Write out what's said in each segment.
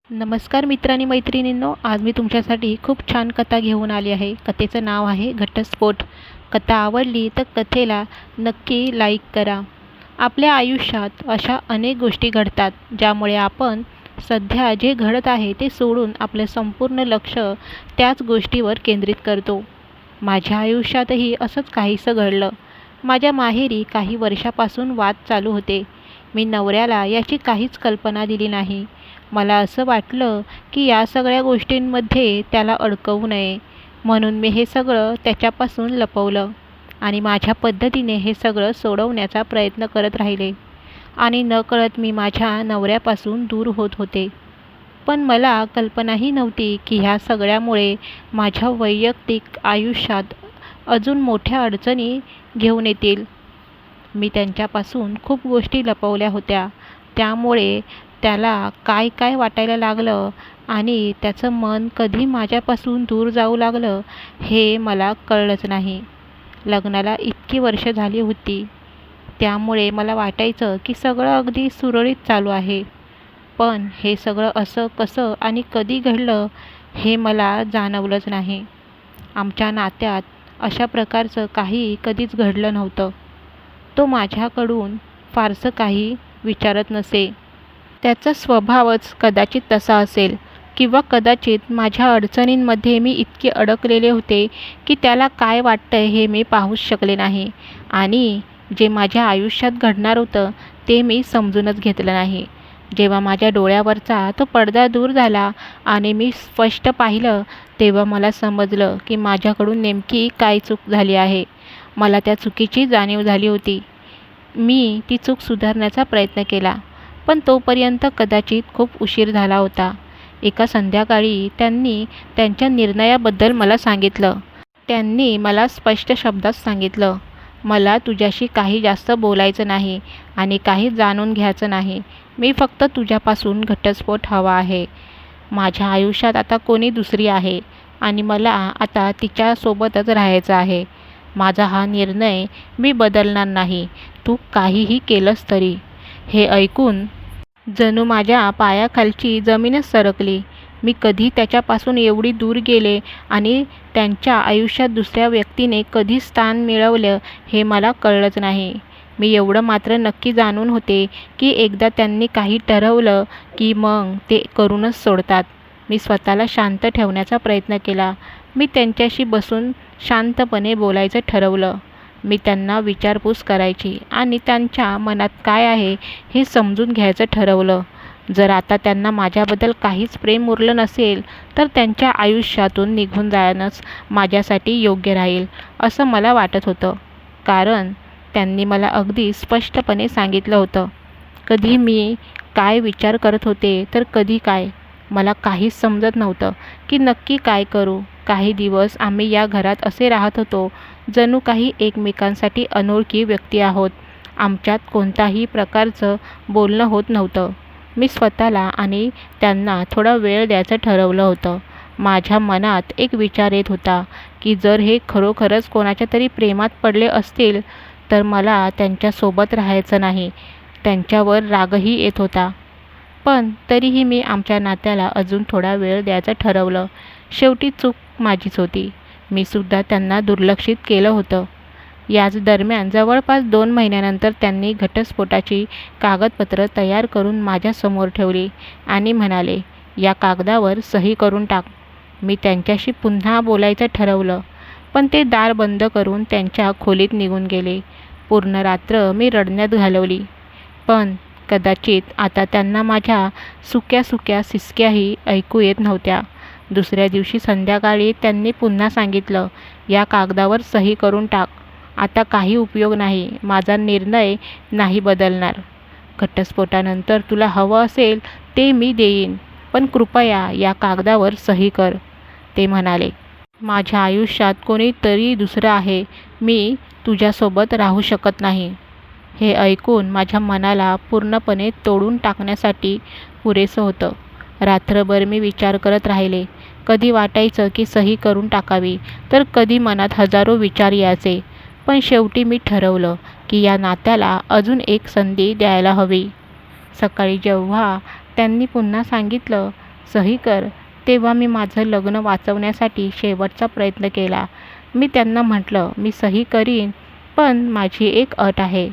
नमस्कार मित्रांनी मैत्रिणींनो, आज मी तुमच्यासाठी खूप छान कथा घेऊन आली आहे. कथेचं नाव आहे घटस्फोट. कथा आवडली तर कथेला नक्की लाईक करा. आपल्या आयुष्यात अशा अनेक गोष्टी घडतात ज्यामुळे आपण सध्या जे घडत आहे ते सोडून आपलं संपूर्ण लक्ष त्याच गोष्टीवर केंद्रित करतो. माझ्या आयुष्यातही असंच काहीसं घडलं. माझ्या माहेरी काही वर्षापासून वाद चालू होते. मी नवऱ्याला याची काहीच कल्पना दिली नाही. मला असं वाटलं की या सगळ्या गोष्टींमध्ये त्याला अडकवू नये, म्हणून मी हे सगळं त्याच्यापासून लपवलं आणि माझ्या पद्धतीने हे सगळं सोडवण्याचा प्रयत्न करत राहिले आणि नकळत मी माझ्या नवऱ्यापासून दूर होत होते. पण मला कल्पनाही नव्हती की ह्या सगळ्यामुळे माझ्या वैयक्तिक आयुष्यात अजून मोठ्या अडचणी घेऊन येतील. मी त्यांच्यापासून खूप गोष्टी लपवल्या होत्या. त्यामुळे त्याला काय काय वाटायला लागलं आणि त्याचं मन कधी माझ्यापासून दूर जाऊ लागलं हे मला कळलंच नाही. लग्नाला इतकी वर्ष झाली होती, त्यामुळे मला वाटायचं की सगळं अगदी सुरळीत चालू आहे. पण हे सगळं असं कसं आणि कधी घडलं हे मला जाणवलंच नाही. आमच्या नात्यात अशा प्रकारचं काही कधीच घडलं नव्हतं. तो माझ्याकडून फारसं काही विचारत नसे. त्याचा स्वभावच कदाचित तसा असेल किंवा कदाचित माझ्या अडचणींमध्ये मी इतके अडकलेले होते की त्याला काय वाटतंय हे मी पाहूच शकले नाही आणि जे माझ्या आयुष्यात घडणार होतं ते मी समजूनच घेतलं नाही. जेव्हा माझ्या डोळ्यावरचा तो पडदा दूर झाला आणि मी स्पष्ट पाहिलं, तेव्हा मला समजलं की माझ्याकडून नेमकी काय चूक झाली आहे. मला त्या चुकीची जाणीव झाली होती. मी ती चूक सुधारण्याचा प्रयत्न केला, पण तोपर्यंत कदाचित खूप उशीर झाला होता. एका संध्याकाळी त्यांनी त्यांच्या निर्णयाबद्दल मला सांगितलं. त्यांनी मला स्पष्ट शब्दात सांगितलं, मला तुझ्याशी काही जास्त बोलायचं नाही आणि काही जाणून घ्यायचं नाही. मी फक्त तुझ्यापासून घटस्फोट हवा आहे. माझ्या आयुष्यात आता कोणी दुसरी आहे आणि मला आता तिच्यासोबतच राहायचं आहे. माझा हा निर्णय मी बदलणार नाही, तू काहीही केलंस तरी. हे ऐकून जणू माझ्या पायाखालची जमीनच सरकली. मी कधी त्याच्यापासून एवढी दूर गेले आणि त्यांच्या आयुष्यात दुसऱ्या व्यक्तीने कधी स्थान मिळवलं हे मला कळलंच नाही. मी एवढं मात्र नक्की जाणून होते की एकदा त्यांनी काही ठरवलं की मग ते करूनच सोडतात. मी स्वतःला शांत ठेवण्याचा प्रयत्न केला. मी त्यांच्याशी बसून शांतपणे बोलायचं ठरवलं. मी त्यांना विचारपूस करायची आणि त्यांच्या मनात काय आहे हे समजून घ्यायचं ठरवलं. जर आता त्यांना माझ्याबद्दल काहीच प्रेम उरलं नसेल तर त्यांच्या आयुष्यातून निघून जाणंच माझ्यासाठी योग्य राहील असं मला वाटत होतं. कारण त्यांनी मला अगदी स्पष्टपणे सांगितलं होतं. कधी मी काय विचार करत होते तर कधी काय. मला काहीच समजत नव्हतं की नक्की काय करू. काही दिवस आम्ही या घरात असे राहत होतो जणू काही एकमेकांसाठी अनोळखी व्यक्ती आहोत. आमच्यात कोणत्याही प्रकारचं बोलणं होत नव्हतं. मी स्वतःला आणि त्यांना थोडा वेळ द्यायचं ठरवलं होतं. माझ्या मनात एक विचार येत होता की जर हे खरोखरच कोणाच्या तरी प्रेमात पडले असतील तर मला त्यांच्यासोबत राहायचं नाही. त्यांच्यावर रागही येत होता. पण तरीही मी आमच्या नात्याला अजून थोडा वेळ द्यायचं ठरवलं. शेवटी चूक माझीच होती. मी सुद्धा त्यांना दुर्लक्षित केलं होतं. याच दरम्यान जवळपास 2 महिन्यानंतर त्यांनी घटस्फोटाची कागदपत्रं तयार करून माझ्यासमोर ठेवली आणि म्हणाले, या कागदावर सही करून टाक. मी त्यांच्याशी पुन्हा बोलायचं ठरवलं, पण ते दार बंद करून त्यांच्या खोलीत निघून गेले. पूर्ण रात्र मी रडण्यात घालवली. पण कदाचित आता त्यांना माझ्या सुक्या सुक्या सिसक्याही ऐकू येत नव्हत्या. दुसऱ्या दिवशी संध्याकाळी त्यांनी पुन्हा सांगितलं, या कागदावर सही करून टाक. आता काही उपयोग नाही. माझा निर्णय नाही बदलणार. घटस्फोटानंतर तुला हवं असेल ते मी देईन, पण कृपया या कागदावर सही कर. ते म्हणाले, माझ्या आयुष्यात कोणीतरी दुसरं आहे. मी तुझ्यासोबत राहू शकत नाही. हे ऐकून माझ्या मनाला पूर्णपणे तोडून टाकण्यासाठी पुरेसं होतं. रात्रभर मी विचार करत राहिले. कधी वाटायचं की सही करून टाकावी, तर कधी मनात हजारो विचार यायचे. पण शेवटी मी ठरवलं की या नात्याला अजून एक संधी द्यायला हवी. सकाळी जेव्हा त्यांनी पुन्हा सांगितलं, सही कर. तेव्हा मी माझं लग्न वाचवण्यासाठी शेवटचा प्रयत्न केला. मी त्यांना म्हटलं, मी सही करीन, पण माझी एक अट आहे.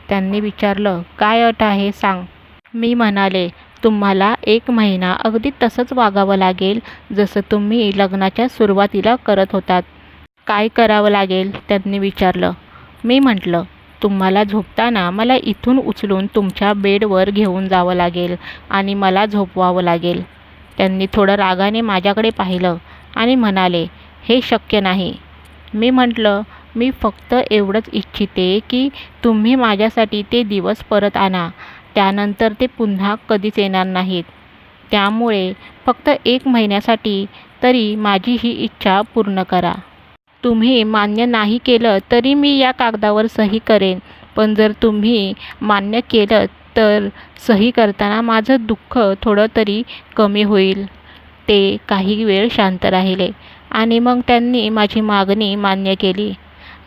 त्यांनी विचारलं, काय अट आहे सांग. मी म्हणाले, तुम्हाला 1 महिना अगदी तसंच वागावं लागेल जसं तुम्ही लग्नाच्या सुरुवातीला करत होतात. काय करावं लागेल त्यांनी विचारलं. मी म्हटलं, तुम्हाला झोपताना मला इथून उचलून तुमच्या बेडवर घेऊन जावं लागेल आणि मला झोपवावं लागेल. त्यांनी थोडं रागाने माझ्याकडे पाहिलं आणि म्हणाले, हे शक्य नाही. मी म्हटलं, मी फक्त एवढंच इच्छिते की तुम्ही माझ्यासाठी ते दिवस परत आणा. त्यानंतर ते पुन्हा कधीच येणार नाहीत. त्यामुळे फक्त 1 महिन्यासाठी तरी माझी ही इच्छा पूर्ण करा. तुम्ही मान्य नाही केलं तरी मी या कागदावर सही करेन, पण जर तुम्ही मान्य केलं तर सही करताना माझं दुःख थोडं तरी कमी होईल. ते काही वेळ शांत राहिले आणि मग त्यांनी माझी मागणी मान्य केली.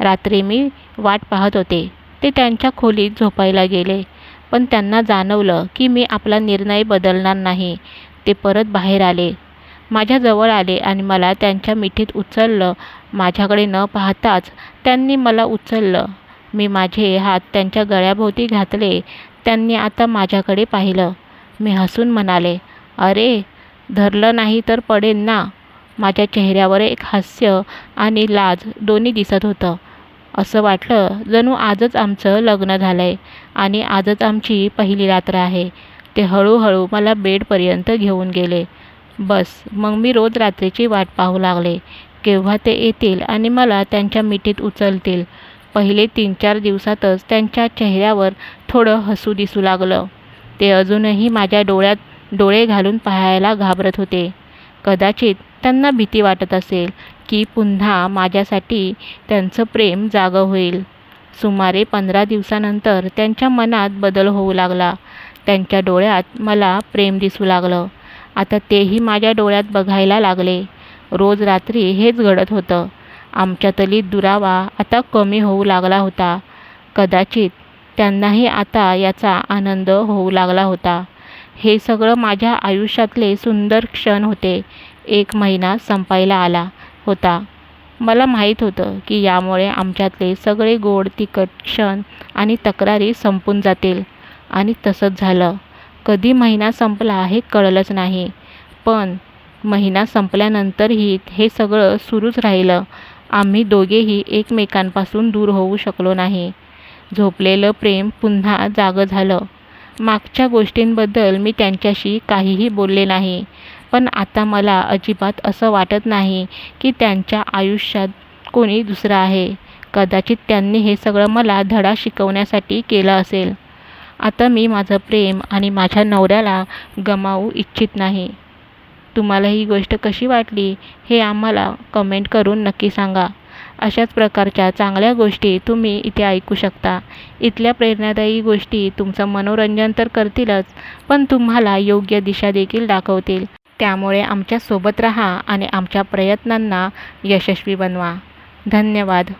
रात्री मी वाट पाहत होते. ते त्यांच्या खोलीत झोपायला गेले, पण त्यांना जाणवलं की मी आपला निर्णय बदलणार नाही. ते परत बाहेर आले, माझ्याजवळ आले आणि मला त्यांच्या मिठीत उचललं. माझ्याकडे न पाहताच त्यांनी मला उचललं. मी माझे हात त्यांच्या गळ्याभोवती घातले. त्यांनी आता माझ्याकडे पाहिलं. मी हसून म्हणाले, अरे, धरलं नाही तर पडेन ना. माझ्या चेहऱ्यावर एक हास्य आणि लाज दोन्ही दिसत होतं. असं वाटलं जणू आजच आमचं लग्न झालंय आणि आजच आमची पहिली रात्र आहे. ते हळूहळू मला बेडपर्यंत घेऊन गेले. बस मग मी रोज रात्रीची वाट पाहू लागले, केव्हा ते येतील आणि मला त्यांच्या मिठीत उचलतील. पहिले 3-4 दिवसातच त्यांच्या चेहऱ्यावर थोडं हसू दिसू लागलं. ते अजूनही माझ्या डोळ्यात डोळे घालून पाहायला घाबरत होते. कदाचित त्यांना भीती वाटत असेल की पुन्हा माझ्यासाठी त्यांचं प्रेम जागं होईल. सुमारे 15 दिवसानंतर त्यांच्या मनात बदल होऊ लागला. त्यांच्या डोळ्यात मला प्रेम दिसू लागलं. आता तेही माझ्या डोळ्यात बघायला लागले. रोज रात्री हेच घडत होतं. आमच्यातली दुरावा आता कमी होऊ लागला होता. कदाचित त्यांनाही आता याचा आनंद होऊ लागला होता. हे सगळं माझ्या आयुष्यातले सुंदर क्षण होते. 1 महिना संपायला आला होता. मला माहीत होतं की यामुळे आमच्यातले सगळे गोड तिखट क्षण आणि तक्रारी संपून जातील. आणि तसंच झालं. कधी महिना संपला हे कळलंच नाही. पण महिना संपल्यानंतरही हे सगळं सुरूच राहिलं. आम्ही दोघेही एकमेकांपासून दूर होऊ शकलो नाही. झोपलेलं प्रेम पुन्हा जागं झालं. मागच्या गोष्टींबद्दल मी त्यांच्याशी काहीही बोलले नाही. पण आता मला अजिबात असं वाटत नाही की त्यांच्या आयुष्यात कोणी दुसरं आहे. कदाचित त्यांनी हे सगळं मला धडा शिकवण्यासाठी केलं असेल. आता मी माझं प्रेम आणि माझ्या नवऱ्याला गमावू इच्छित नाही. तुम्हाला ही गोष्ट कशी वाटली हे आम्हाला कमेंट करून नक्की सांगा. अशाच प्रकारच्या चांगल्या गोष्टी तुम्ही इथे ऐकू शकता. इथल्या प्रेरणादायी गोष्टी तुमचं मनोरंजन तर करतीलच, पण तुम्हाला योग्य दिशा देखील दाखवतील. त्यामुळे आमच्यासोबत राहा आणि आमच्या प्रयत्नांना यशस्वी बनवा. धन्यवाद.